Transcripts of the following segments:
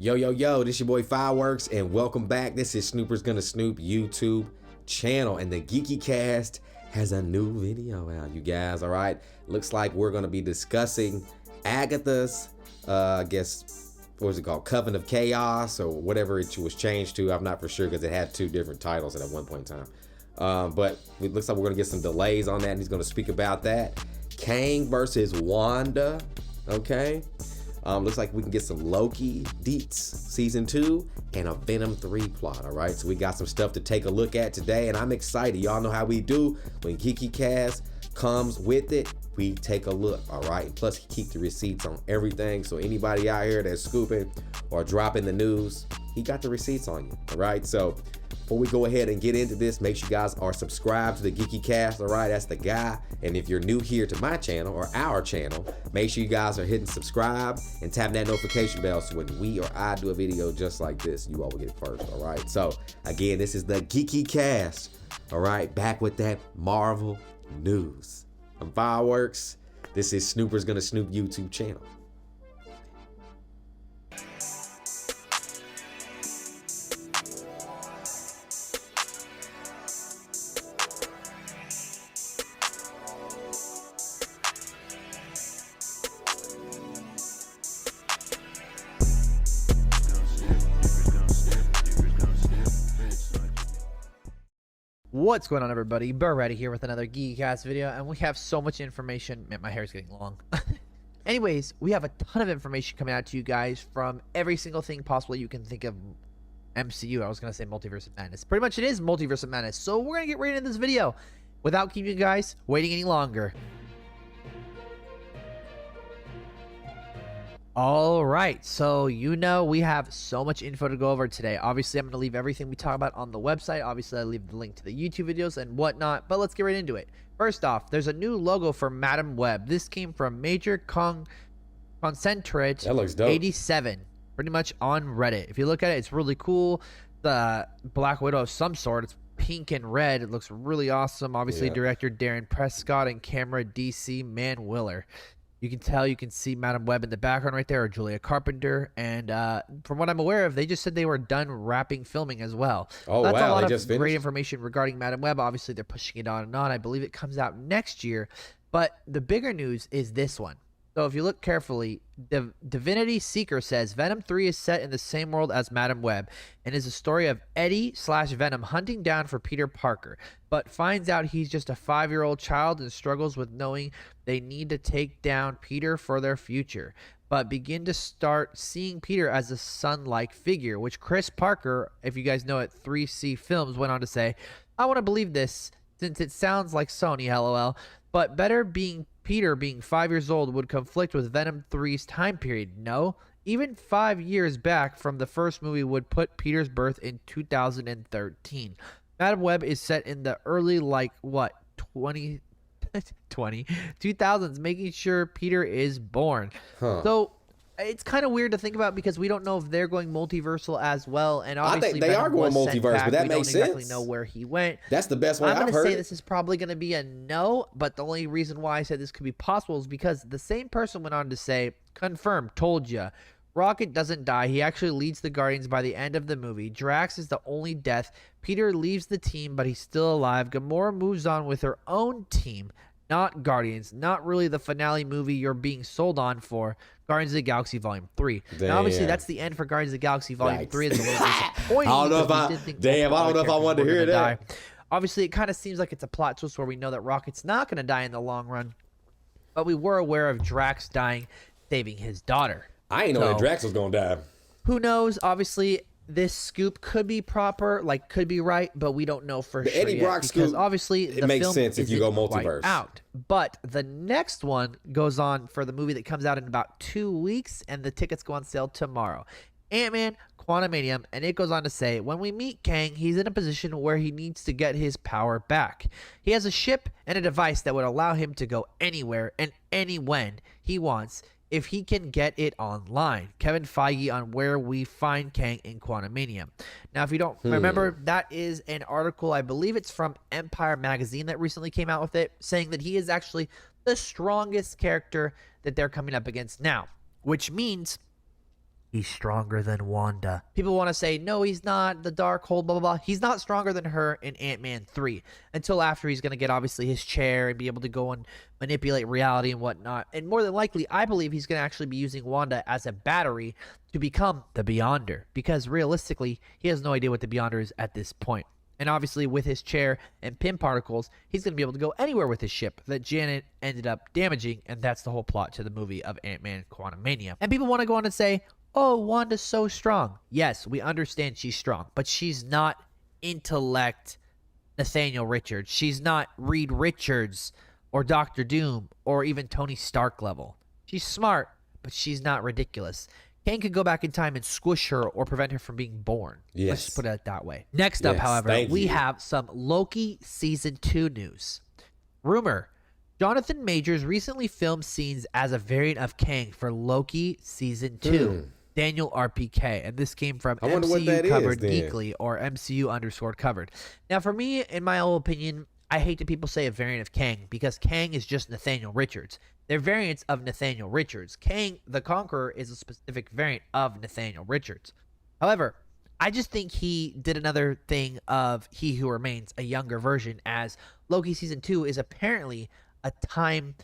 Yo, this your boy Fireworks, and welcome back. This is Snoopers Gonna Snoop YouTube channel, and the Geeky Cast has a new video out, you guys, all right? Looks like we're gonna be discussing Agatha's, I guess, what was it called? Coven of Chaos, or whatever it was changed to. I'm not for sure, because it had two different titles at one point in time. But it looks like we're gonna get some delays on that, and he's gonna speak about that. Kang versus Wanda, okay? Looks like we can get some Loki deets season 2 and a Venom 3 plot. All right, so we got some stuff to take a look at today, and I'm excited. Y'all know how we do when Geeky Cast comes with it. We take a look. All right, plus he keep the receipts on everything, so anybody out here that's scooping or dropping the news, he got the receipts on you. All right, so before we go ahead and get into this, make sure you guys are subscribed to the Geeky Cast. All right, that's the guy. And if you're new here to my channel or our channel, make sure you guys are hitting subscribe and tapping that notification bell, so when we or I do a video just like this, you all will get it first. All right, so again, this is the Geeky Cast. All right, back with that Marvel news. I'm Fireworks. This is Snoopers Gonna Snoop YouTube channel. What's going on, everybody? Burretti here with another Geeky Cast video, and we have so much information. Man, my hair's getting long. Anyways, we have a ton of information coming out to you guys from every single thing possible you can think of. MCU, I was going to say Multiverse of Madness. Pretty much it is Multiverse of Madness. So we're going to get right into this video without keeping you guys waiting any longer. All right, so we have so much info to go over today. Obviously, I'm going to leave everything we talk about on the website. Obviously, I leave the link to the YouTube videos and whatnot, but let's get right into it. First off, there's a new logo for Madam Web. This came from Major Concentrate That looks dope. 87, pretty much on Reddit. If you look at it, it's really cool. The Black Widow of some sort. It's pink and red. It looks really awesome. Obviously, director Darren Prescott and camera DC Manwiller. You can see Madam Web in the background right there, or Julia Carpenter. And from what I'm aware of, they just said they were done wrapping filming as well. Oh, that's wow, a lot they of just finished? great information regarding Madam Web. Obviously, they're pushing it on and on. I believe it comes out next year. But the bigger news is this one. So if you look carefully, Divinity Seeker says Venom 3 is set in the same world as Madam Web and is a story of Eddie/Venom hunting down for Peter Parker, but finds out he's just a 5-year-old child and struggles with knowing they need to take down Peter for their future, but begin to start seeing Peter as a son-like figure, which Chris Parker, if you guys know it, 3C Films, went on to say, I want to believe this since it sounds like Sony, lol, but better being Peter being 5 years old would conflict with Venom 3's time period. No, even 5 years back from the first movie would put Peter's birth in 2013. Madam Web is set in the early, 2000s, making sure Peter is born. So it's kind of weird to think about because we don't know if they're going multiversal as well. And obviously, I think they are going multiverse, but that makes sense. We don't exactly know where he went. That's the best way I'm I've going to heard. say this is probably going to be a no, but the only reason why I said this could be possible is because the same person went on to say, confirmed, told ya. Rocket doesn't die. He actually leads the Guardians by the end of the movie. Drax is the only death. Peter leaves the team, but he's still alive. Gamora moves on with her own team. Not Guardians, not really the finale movie you're being sold on for Guardians of the Galaxy Volume 3. Now, obviously, that's the end for Guardians of the Galaxy Volume 3. It's a little disappointing. I don't know if I wanted to hear that. Obviously, it kind of seems like it's a plot twist where we know that Rocket's not going to die in the long run, but we were aware of Drax dying, saving his daughter. I ain't know that Drax was going to die. Who knows? Obviously, this scoop could be proper, could be right, but we don't know for sure Eddie Brock yet, because scoop, obviously it the makes film sense if you go multiverse out. But the next one goes on for the movie that comes out in about 2 weeks, and the tickets go on sale tomorrow. Ant-Man Quantumanium, and it goes on to say, when we meet Kang, he's in a position where he needs to get his power back. He has a ship and a device that would allow him to go anywhere and when he wants, if he can get it online. Kevin Feige on where we find Kang in Quantumania. Now, if you don't remember, that is an article, I believe it's from Empire Magazine that recently came out with it, saying that he is actually the strongest character that they're coming up against now, which means he's stronger than Wanda. People want to say, no, he's not, the Darkhold, blah, blah, blah. He's not stronger than her in Ant-Man 3 until after he's going to get, obviously, his chair and be able to go and manipulate reality and whatnot. And more than likely, I believe he's going to actually be using Wanda as a battery to become the Beyonder, because realistically, he has no idea what the Beyonder is at this point. And obviously, with his chair and pin particles, he's going to be able to go anywhere with his ship that Janet ended up damaging, and that's the whole plot to the movie of Ant-Man Quantumania. And people want to go on and say, oh, Wanda's so strong. Yes, we understand she's strong, but she's not intellect Nathaniel Richards. She's not Reed Richards or Doctor Doom or even Tony Stark level. She's smart, but she's not ridiculous. Kang could go back in time and squish her or prevent her from being born. Yes. Let's just put it that way. Next up, however, we have some Loki Season 2 news. Rumor: Jonathan Majors recently filmed scenes as a variant of Kang for Loki Season 2. Daniel RPK, and this came from MCU Covered Geekly, or MCU_covered. Now, for me, in my own opinion, I hate that people say a variant of Kang, because Kang is just Nathaniel Richards. They're variants of Nathaniel Richards. Kang the Conqueror is a specific variant of Nathaniel Richards. However, I just think he did another thing of He Who Remains, a younger version, as Loki Season 2 is apparently a time,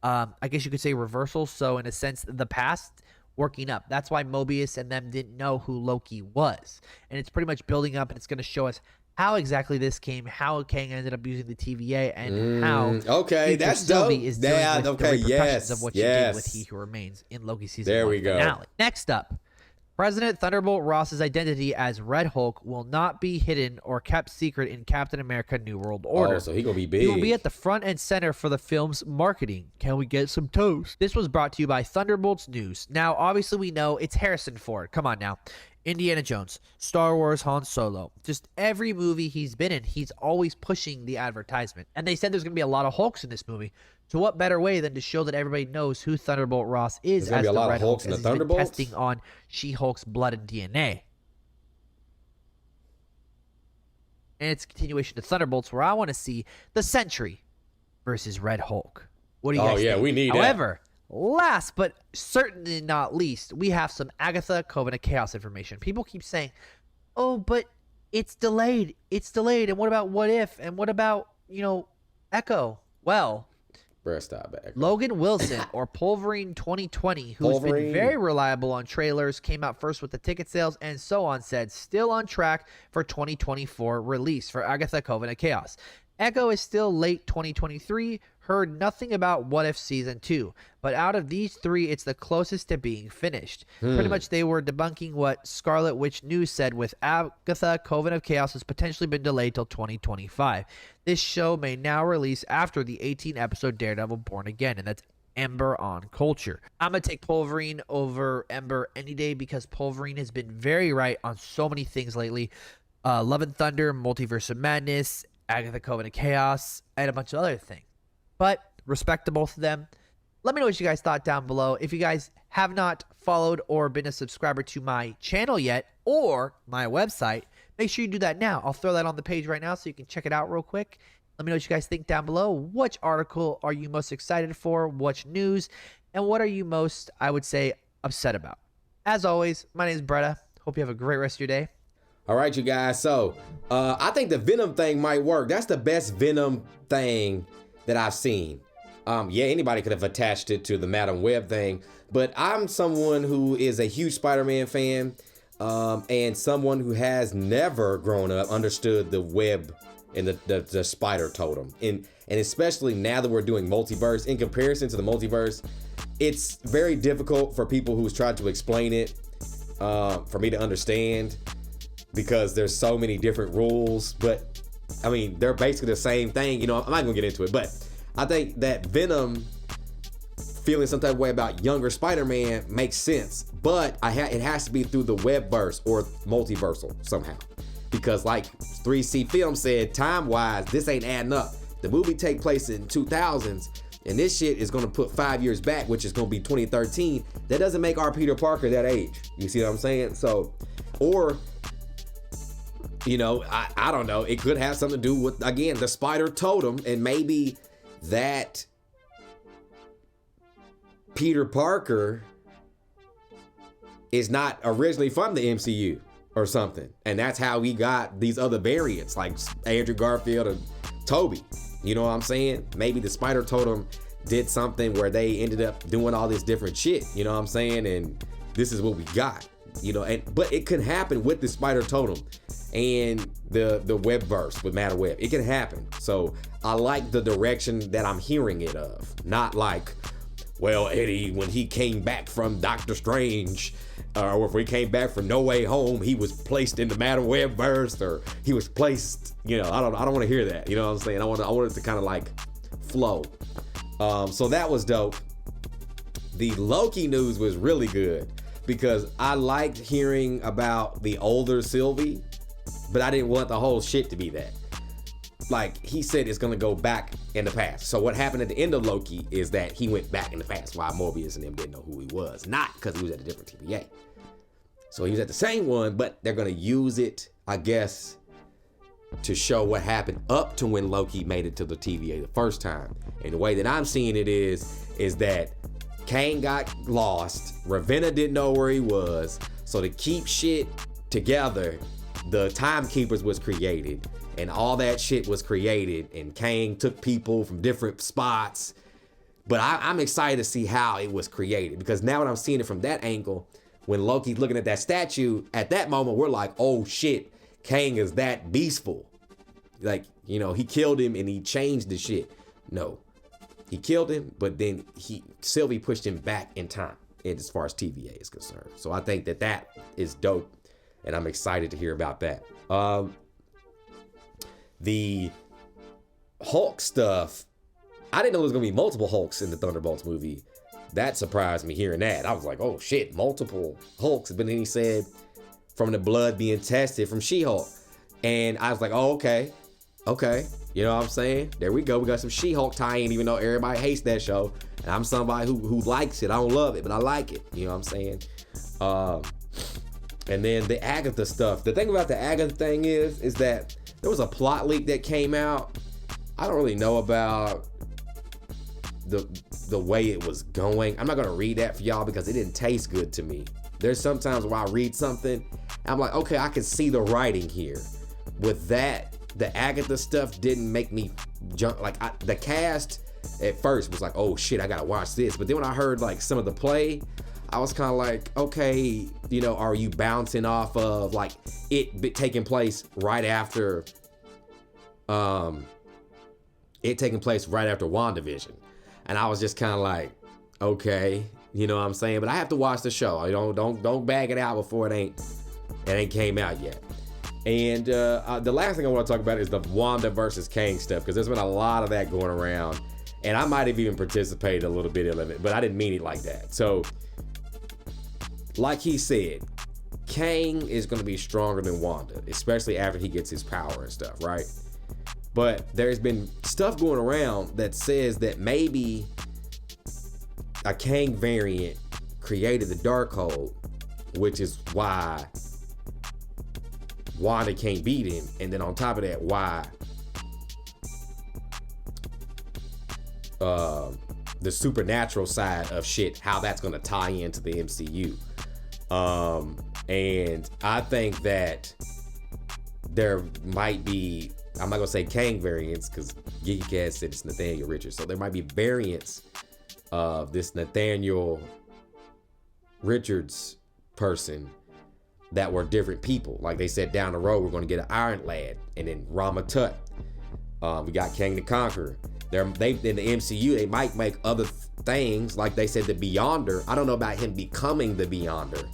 I guess you could say, reversal. So in a sense, the past working up. That's why Mobius and them didn't know who Loki was. And it's pretty much building up, and it's going to show us how exactly this came, how Kang ended up using the TVA, and how that's Sylvie dope. is dealing with the repercussions of what she did with yes. He Who Remains in Loki Season 1 There we go. finale. Next up, President Thunderbolt Ross's identity as Red Hulk will not be hidden or kept secret in Captain America New World Order. Oh, so he gonna be big. He will be at the front and center for the film's marketing. Can we get some toast? This was brought to you by Thunderbolts News. Now, obviously, we know it's Harrison Ford. Come on now. Indiana Jones, Star Wars, Han Solo. Just every movie he's been in, he's always pushing the advertisement. And they said there's going to be a lot of Hulks in this movie. So what better way than to show that everybody knows who Thunderbolt Ross is as the Red Hulk, as he's been testing on She-Hulk's blood and DNA. And it's a continuation to Thunderbolts, where I want to see the Sentry versus Red Hulk. What do you guys think? We need However, last but certainly not least, we have some Agatha Coven of Chaos information. People keep saying, oh, but it's delayed. It's delayed. And what about What If? And what about, Echo? Well, Logan Wilson, or Pulverine 2020, who's been very reliable on trailers, came out first with the ticket sales and so on, said still on track for 2024 release for Agatha Coven of Chaos. Echo is still late 2023. Heard nothing about What If Season 2. But out of these three, it's the closest to being finished. Pretty much they were debunking what Scarlet Witch News said, with Agatha Coven of Chaos has potentially been delayed till 2025. This show may now release after the 18-episode Daredevil Born Again, and that's Ember on Culture. I'm going to take Pulverine over Ember any day, because Pulverine has been very right on so many things lately. Love and Thunder, Multiverse of Madness, Agatha Coven of Chaos, and a bunch of other things. But respect to both of them. Let me know what you guys thought down below. If you guys have not followed or been a subscriber to my channel yet, or my website, make sure you do that now. I'll throw that on the page right now so you can check it out real quick. Let me know what you guys think down below. Which article are you most excited for? Which news? And what are you most, I would say, upset about? As always, my name is Bretta. Hope you have a great rest of your day. All right, you guys. So I think the Venom thing might work. That's the best Venom thing that I've seen. Yeah, anybody could have attached it to the Madam Web thing, but I'm someone who is a huge Spider-Man fan, and someone who has never grown up understood the web and the spider totem. And especially now that we're doing multiverse, in comparison to the multiverse, it's very difficult for people who's tried to explain it for me to understand, because there's so many different rules. But I mean, they're basically the same thing. I'm not gonna get into it, but I think that Venom feeling some type of way about younger Spider-Man makes sense, but it has to be through the webverse or multiversal somehow, because like 3C Film said, time-wise, this ain't adding up. The movie take place in 2000s, and this shit is gonna put 5 years back, which is gonna be 2013. That doesn't make our Peter Parker that age. You see what I'm saying? So, or I don't know. It could have something to do with, again, the spider totem, and maybe that Peter Parker is not originally from the MCU or something. And that's how we got these other variants like Andrew Garfield and Toby. You know what I'm saying? Maybe the Spider Totem did something where they ended up doing all this different shit. You know what I'm saying? And this is what we got. You know, but it could happen with the Spider Totem and the Webverse with Matter Web. It can happen. So I like the direction that I'm hearing it of. Not like, well, Eddie, when he came back from Doctor Strange, or if we came back from No Way Home, he was placed in the Matter Webverse, or he was placed, you know, I don't want to hear that. You know what I'm saying? I want it to kind of like flow. So that was dope. The Loki news was really good because I liked hearing about the older Sylvie, but I didn't want the whole shit to be that. Like he said, it's gonna go back in the past. So what happened at the end of Loki is that he went back in the past while Mobius and them didn't know who he was. Not because he was at a different TVA. So he was at the same one, but they're gonna use it, I guess, to show what happened up to when Loki made it to the TVA the first time. And the way that I'm seeing it is that Kang got lost, Ravenna didn't know where he was, so to keep shit together, the Timekeepers was created, and all that shit was created, and Kang took people from different spots. But I'm excited to see how it was created, because now when I'm seeing it from that angle, when Loki's looking at that statue, at that moment we're like, oh shit, Kang is that beastful. Like, you know, he killed him and he changed the shit. No, he killed him, but then Sylvie pushed him back in time as far as TVA is concerned. So I think that is dope, and I'm excited to hear about that. The Hulk stuff, I didn't know there was gonna be multiple Hulks in the Thunderbolts movie. That surprised me hearing that. I was like, oh shit, multiple Hulks. But then he said from the blood being tested from She-Hulk. And I was like, oh, okay. You know what I'm saying? There we go. We got some She-Hulk tie-in, even though everybody hates that show. And I'm somebody who likes it. I don't love it, but I like it. You know what I'm saying? And then the Agatha stuff. The thing about the Agatha thing is that there was a plot leak that came out. I don't really know about the way it was going. I'm not gonna read that for y'all because it didn't taste good to me. There's sometimes where I read something, I'm like, okay, I can see the writing here. With that, the Agatha stuff didn't make me jump. Like the cast at first was like, oh shit, I gotta watch this. But then when I heard like some of the play, I was kind of like, okay, you know, are you bouncing off of like it taking place right after WandaVision? And I was just kind of like, okay, you know what I'm saying? But I have to watch the show. I don't bag it out before it ain't came out yet. And the last thing I want to talk about is the Wanda versus Kang stuff, because there's been a lot of that going around, and I might have even participated a little bit in it, but I didn't mean it like that. So, like he said, Kang is going to be stronger than Wanda, especially after he gets his power and stuff, right? But there's been stuff going around that says that maybe a Kang variant created the Darkhold, which is why Wanda can't beat him. And then on top of that, why the supernatural side of shit, how that's going to tie into the MCU. And I think that there might be, I'm not gonna say Kang variants because Geeky Cat said it's Nathaniel Richards. So there might be variants of this Nathaniel Richards person that were different people. Like they said down the road, we're gonna get an Iron Lad and then Rama Tut. We got Kang the Conqueror. They in the MCU, they might make other things. Like they said, the Beyonder. I don't know about him becoming the Beyonder.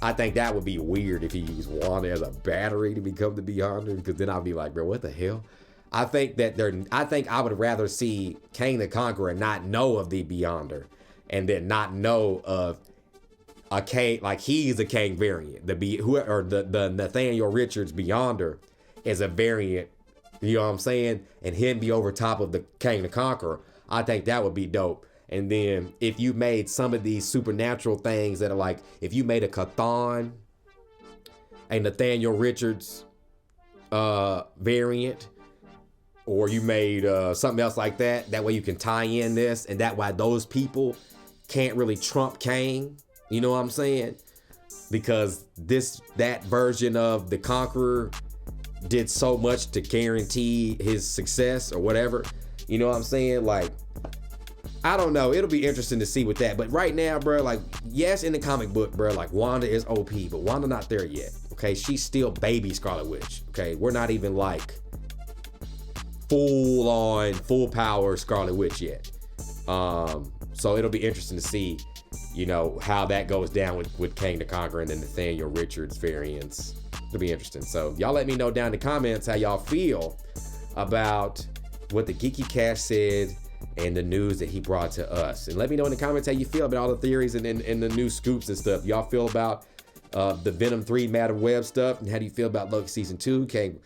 I think that would be weird if he used Wanda as a battery to become the Beyonder, because then I'd be like, bro, what the hell? I think I would rather see Kang the Conqueror not know of the Beyonder, and then not know of a Kang, like he's a Kang variant. The Nathaniel Richards Beyonder is a variant, you know what I'm saying? And him be over top of the Kang the Conqueror. I think that would be dope. And then if you made some of these supernatural things that are like, if you made a Chthon, a Nathaniel Richards variant, or you made something else like that, that way you can tie in this, and that way those people can't really trump Kang, you know what I'm saying? because that version of the Conqueror did so much to guarantee his success or whatever. You know what I'm saying? Like, I don't know. It'll be interesting to see with that. But right now, bro, like, yes, in the comic book, bro, like, Wanda is OP, but Wanda not there yet. Okay, she's still baby Scarlet Witch. Okay, we're not even like full power Scarlet Witch yet. So it'll be interesting to see, you know, how that goes down with Kang the Conqueror and then Nathaniel Richards variants. It'll be interesting. So y'all let me know down in the comments how y'all feel about what the Geeky Cast said and the news that he brought to us. And let me know in the comments how you feel about all the theories and the new scoops and stuff. Y'all feel about the Venom 3 Madam Web stuff, and how do you feel about Loki season 2, Kang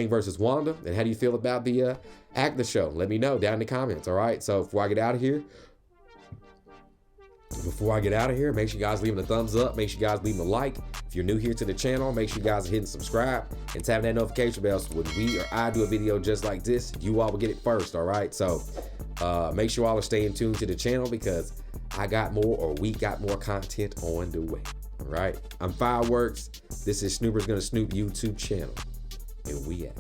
versus Wanda, and how do you feel about the Act the Show? Let me know down in the comments. All right. So before I get out of here, make sure you guys leaving a thumbs up. Make sure you guys leaving a like. If you're new here to the channel, make sure you guys are hitting subscribe and tapping that notification bell so when we or I do a video just like this, you all will get it first. All right. So make sure y'all are staying tuned to the channel because we got more content on the way. All right. I'm Fireworks. This is Snoopers Gonna Snoop YouTube channel. And we out.